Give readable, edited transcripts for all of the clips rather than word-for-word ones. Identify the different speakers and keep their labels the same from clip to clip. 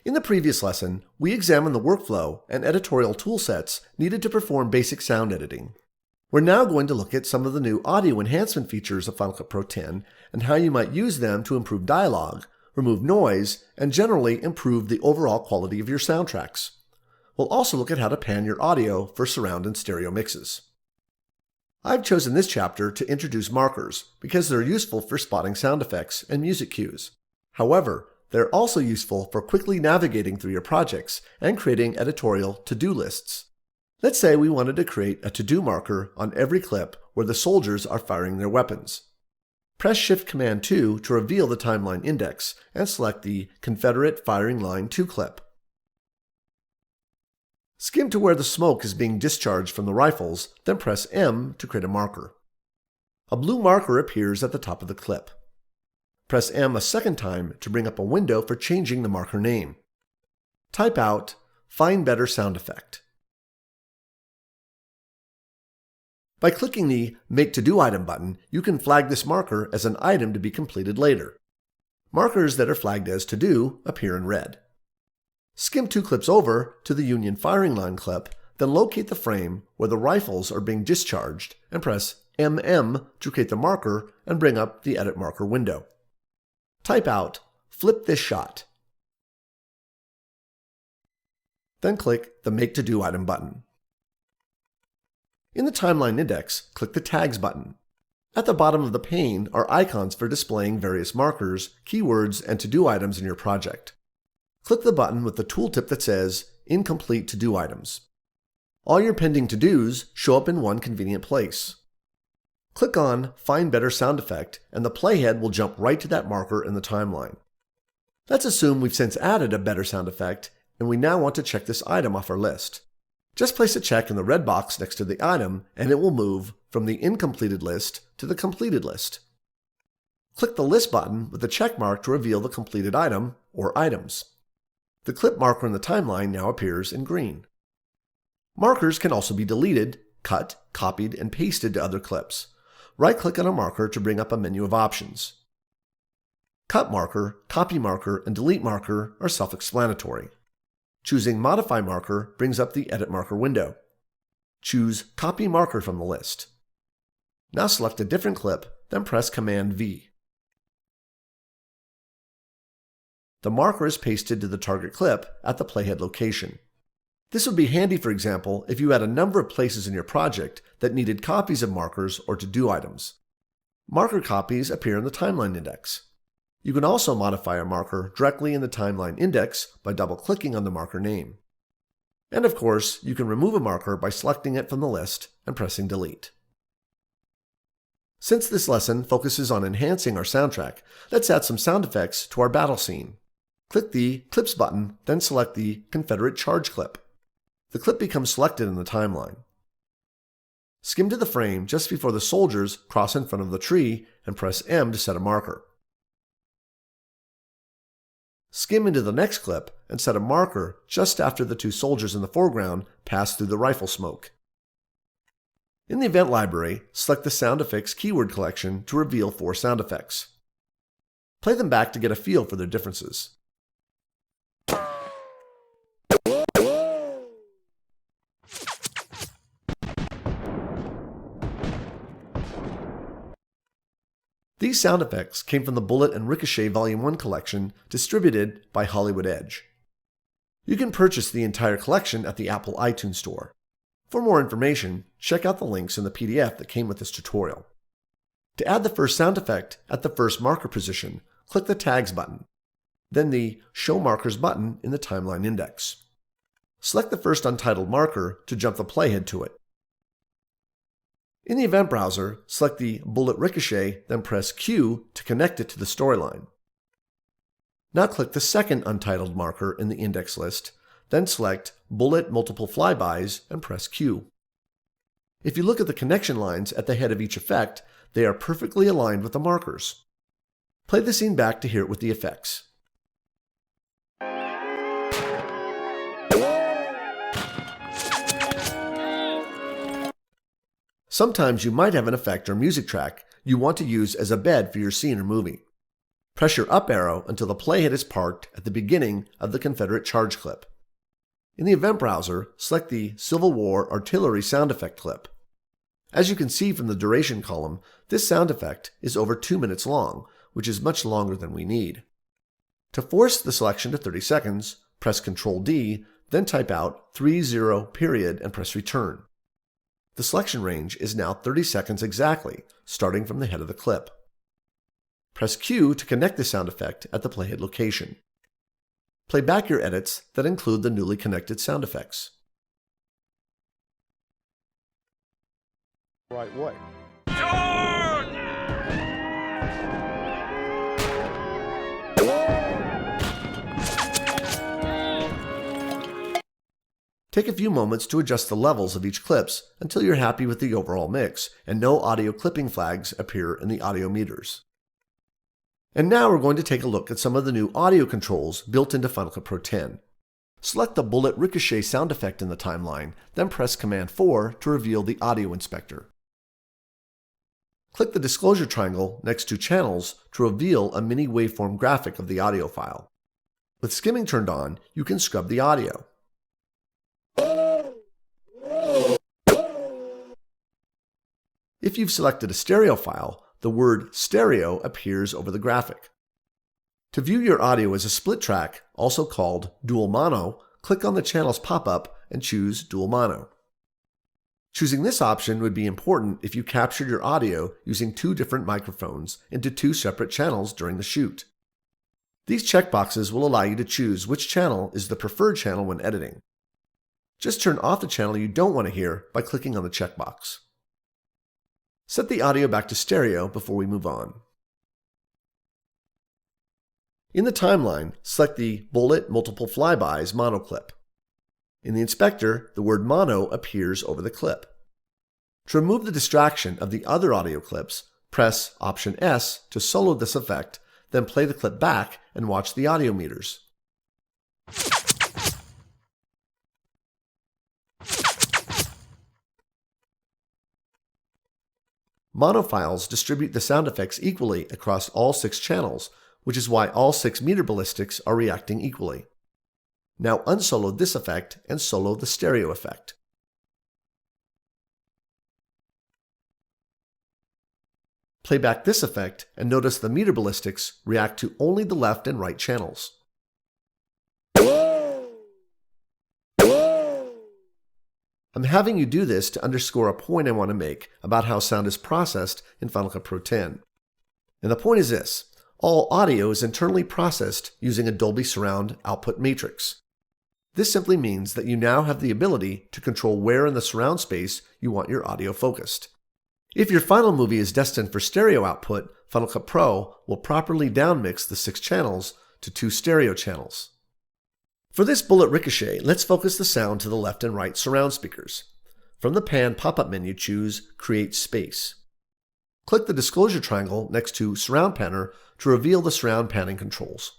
Speaker 1: In the previous lesson, we examined the workflow and editorial toolsets needed to perform basic sound editing. We're now going to look at some of the new audio enhancement features of Final Cut Pro X and how you might use them to improve dialogue, remove noise, and generally improve the overall quality of your soundtracks. We'll also look at how to pan your audio for surround and stereo mixes. I've chosen this chapter to introduce markers because they're useful for spotting sound effects and music cues. However, they're also useful for quickly navigating through your projects and creating editorial to-do lists. Let's say we wanted to create a to-do marker on every clip where the soldiers are firing their weapons. Press Shift-Command-2 to reveal the timeline index and select the Confederate Firing Line 2 clip. Skim to where the smoke is being discharged from the rifles, then press M to create a marker. A blue marker appears at the top of the clip. Press M a second time to bring up a window for changing the marker name. Type out Find Better Sound Effect. By clicking the Make To Do Item button, you can flag this marker as an item to be completed later. Markers that are flagged as To Do appear in red. Skim 2 clips over to the Union Firing Line clip, then locate the frame where the rifles are being discharged and press MM to create the marker and bring up the Edit Marker window. Type out Flip This Shot. Then click the Make To Do Item button. In the Timeline Index, click the Tags button. At the bottom of the pane are icons for displaying various markers, keywords, and to-do items in your project. Click the button with the tooltip that says Incomplete To-Do Items. All your pending to-dos show up in one convenient place. Click on Find Better Sound Effect, and the playhead will jump right to that marker in the timeline. Let's assume we've since added a better sound effect, and we now want to check this item off our list. Just place a check in the red box next to the item, and it will move from the incompleted list to the completed list. Click the List button with the check mark to reveal the completed item or items. The clip marker in the timeline now appears in green. Markers can also be deleted, cut, copied, and pasted to other clips. Right-click on a marker to bring up a menu of options. Cut marker, copy marker, and delete marker are self-explanatory. Choosing Modify Marker brings up the Edit Marker window. Choose Copy Marker from the list. Now select a different clip, then press Command-V. The marker is pasted to the target clip at the playhead location. This would be handy, for example, if you had a number of places in your project that needed copies of markers or to-do items. Marker copies appear in the Timeline Index. You can also modify a marker directly in the Timeline Index by double-clicking on the marker name. And of course, you can remove a marker by selecting it from the list and pressing Delete. Since this lesson focuses on enhancing our soundtrack, let's add some sound effects to our battle scene. Click the Clips button, then select the Confederate Charge clip. The clip becomes selected in the timeline. Skim to the frame just before the soldiers cross in front of the tree and press M to set a marker. Skim into the next clip and set a marker just after the two soldiers in the foreground pass through the rifle smoke. In the event library, select the Sound Effects keyword collection to reveal 4 sound effects. Play them back to get a feel for their differences. These sound effects came from the Bullet and Ricochet Volume 1 collection distributed by Hollywood Edge. You can purchase the entire collection at the Apple iTunes Store. For more information, check out the links in the PDF that came with this tutorial. To add the first sound effect at the first marker position, click the Tags button, then the Show Markers button in the Timeline Index. Select the first untitled marker to jump the playhead to it. In the event browser, select the Bullet Ricochet, then press Q to connect it to the storyline. Now click the second untitled marker in the index list, then select Bullet Multiple Flybys and press Q. If you look at the connection lines at the head of each effect, they are perfectly aligned with the markers. Play the scene back to hear it with the effects. Sometimes you might have an effect or music track you want to use as a bed for your scene or movie. Press your up arrow until the playhead is parked at the beginning of the Confederate charge clip. In the event browser, select the Civil War Artillery sound effect clip. As you can see from the duration column, this sound effect is over 2 minutes long, which is much longer than we need. To force the selection to 30 seconds, press Ctrl D, then type out 30 period and press return. The selection range is now 30 seconds exactly, starting from the head of the clip. Press Q to connect the sound effect at the playhead location. Play back your edits that include the newly connected sound effects.
Speaker 2: Right way.
Speaker 1: Take a few moments to adjust the levels of each clips until you're happy with the overall mix and no audio clipping flags appear in the audio meters. And now we're going to take a look at some of the new audio controls built into Final Cut Pro X. Select the bullet ricochet sound effect in the timeline, then press Command 4 to reveal the audio inspector. Click the disclosure triangle next to Channels to reveal a mini waveform graphic of the audio file. With skimming turned on, you can scrub the audio. If you've selected a stereo file, the word stereo appears over the graphic. To view your audio as a split track, also called dual mono, click on the channels pop-up and choose dual mono. Choosing this option would be important if you captured your audio using 2 different microphones into 2 separate channels during the shoot. These checkboxes will allow you to choose which channel is the preferred channel when editing. Just turn off the channel you don't want to hear by clicking on the checkbox. Set the audio back to stereo before we move on. In the timeline, select the Bullet Multiple Flybys mono clip. In the inspector, the word mono appears over the clip. To remove the distraction of the other audio clips, press Option S to solo this effect, then play the clip back and watch the audio meters. Mono files distribute the sound effects equally across all 6 channels, which is why all 6 meter ballistics are reacting equally. Now unsolo this effect and solo the stereo effect. Play back this effect and notice the meter ballistics react to only the left and right channels. I'm having you do this to underscore a point I want to make about how sound is processed in Final Cut Pro X. And the point is this: all audio is internally processed using a Dolby surround output matrix. This simply means that you now have the ability to control where in the surround space you want your audio focused. If your final movie is destined for stereo output, Final Cut Pro will properly downmix the 6 channels to 2 stereo channels. For this bullet ricochet, let's focus the sound to the left and right surround speakers. From the Pan pop-up menu, choose Create Space. Click the disclosure triangle next to Surround Panner to reveal the surround panning controls.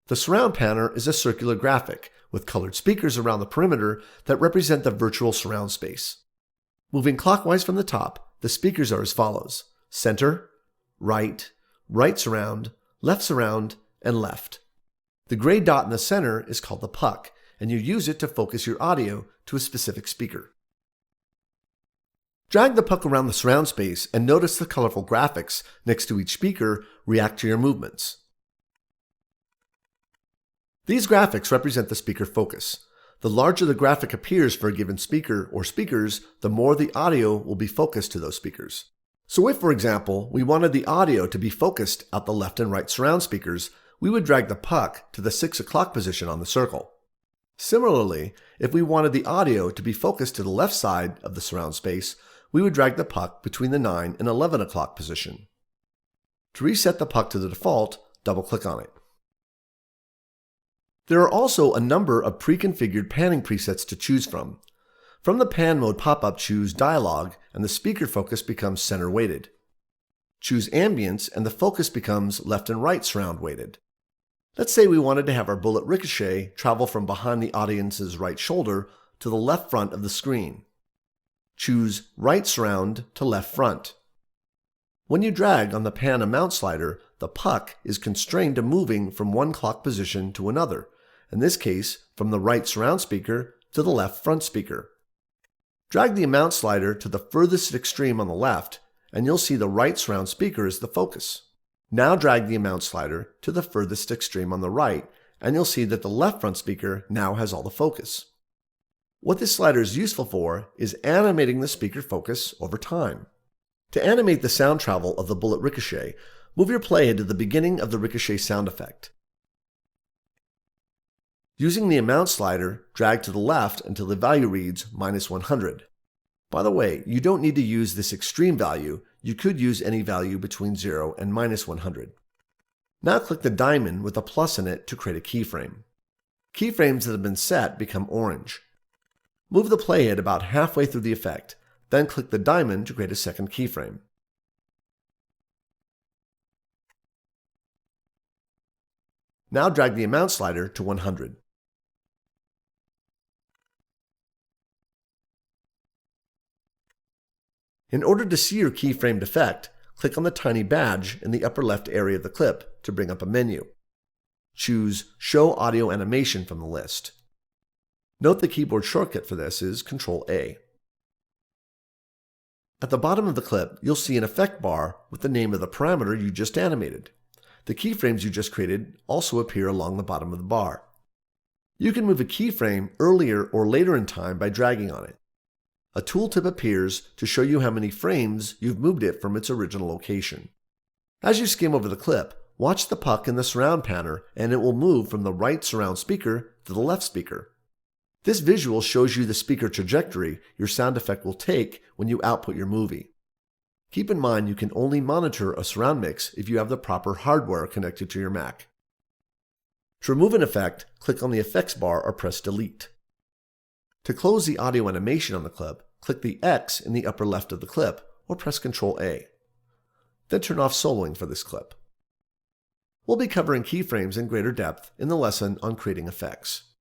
Speaker 1: The surround panner is a circular graphic with colored speakers around the perimeter that represent the virtual surround space. Moving clockwise from the top, the speakers are as follows: center, right, right surround, and left. The gray dot in the center is called the puck, and you use it to focus your audio to a specific speaker. Drag the puck around the surround space and notice the colorful graphics next to each speaker react to your movements. These graphics represent the speaker focus. The larger the graphic appears for a given speaker or speakers, the more the audio will be focused to those speakers. So if, for example, we wanted the audio to be focused at the left and right surround speakers, we would drag the puck to the 6 o'clock position on the circle. Similarly, if we wanted the audio to be focused to the left side of the surround space, we would drag the puck between the 9 and 11 o'clock position. To reset the puck to the default, double-click on it. There are also a number of pre-configured panning presets to choose from. From the Pan Mode pop-up, choose Dialogue, and the speaker focus becomes center-weighted. Choose Ambience, and the focus becomes left and right surround-weighted. Let's say we wanted to have our bullet ricochet travel from behind the audience's right shoulder to the left front of the screen. Choose Right Surround to Left Front. When you drag on the Pan and Mount slider, the the puck is constrained to moving from one clock position to another, in this case from the right surround speaker to the left front speaker. Drag the amount slider to the furthest extreme on the left, and you'll see the right surround speaker is the focus. Now drag the amount slider to the furthest extreme on the right, and you'll see that the left front speaker now has all the focus. What this slider is useful for is animating the speaker focus over time. To animate the sound travel of the bullet ricochet, move your playhead to the beginning of the ricochet sound effect. Using the amount slider, drag to the left until the value reads -100. By the way, you don't need to use this extreme value. You could use any value between 0 and -100. Now click the diamond with a plus in it to create a keyframe. Keyframes that have been set become orange. Move the playhead about halfway through the effect, then click the diamond to create a second keyframe. Now drag the amount slider to 100. In order to see your keyframed effect, click on the tiny badge in the upper left area of the clip to bring up a menu. Choose Show Audio Animation from the list. Note the keyboard shortcut for this is Ctrl-A. At the bottom of the clip, you'll see an effect bar with the name of the parameter you just animated. The keyframes you just created also appear along the bottom of the bar. You can move a keyframe earlier or later in time by dragging on it. A tooltip appears to show you how many frames you've moved it from its original location. As you skim over the clip, watch the puck in the surround panner and it will move from the right surround speaker to the left speaker. This visual shows you the speaker trajectory your sound effect will take when you output your movie. Keep in mind you can only monitor a surround mix if you have the proper hardware connected to your Mac. To remove an effect, click on the effects bar or press Delete. To close the audio animation on the clip, click the X in the upper left of the clip or press Ctrl-A. Then turn off soloing for this clip. We'll be covering keyframes in greater depth in the lesson on creating effects.